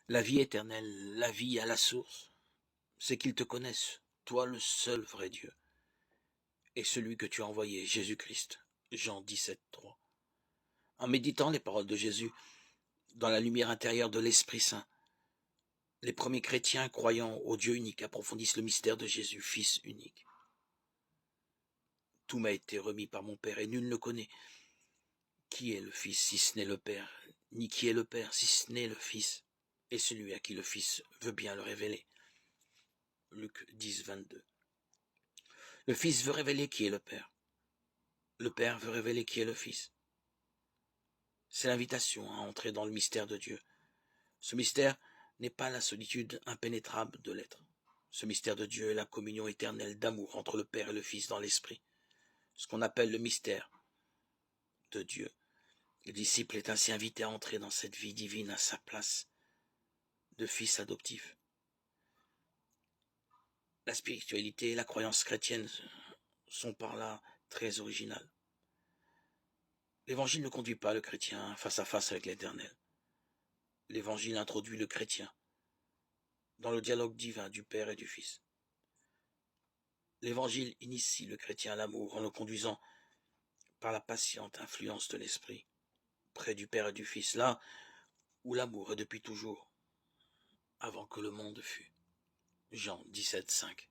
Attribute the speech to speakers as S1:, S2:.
S1: La vie éternelle, la vie à la source, c'est qu'ils te connaissent, toi le seul vrai Dieu, et celui que tu as envoyé, Jésus-Christ. Jean 17, 3. En méditant les paroles de Jésus, dans la lumière intérieure de l'Esprit Saint, les premiers chrétiens croyant au Dieu unique approfondissent le mystère de Jésus, Fils unique. Tout m'a été remis par mon Père, et nul ne connaît qui est le Fils si ce n'est le Père, ni qui est le Père si ce n'est le Fils, et celui à qui le Fils veut bien le révéler. Luc 10, 22. Le Fils veut révéler qui est le Père. Le Père veut révéler qui est le Fils. C'est l'invitation à entrer dans le mystère de Dieu. Ce mystère n'est pas la solitude impénétrable de l'être. Ce mystère de Dieu est la communion éternelle d'amour entre le Père et le Fils dans l'Esprit. Ce qu'on appelle le mystère de Dieu. Le disciple est ainsi invité à entrer dans cette vie divine à sa place de fils adoptif. La spiritualité et la croyance chrétienne sont par là très originales. L'évangile ne conduit pas le chrétien face à face avec l'Éternel. L'évangile introduit le chrétien dans le dialogue divin du Père et du Fils. L'évangile initie le chrétien à l'amour en le conduisant par la patiente influence de l'Esprit près du Père et du Fils, là où l'amour est depuis toujours, avant que le monde fût. Jean 17, 5.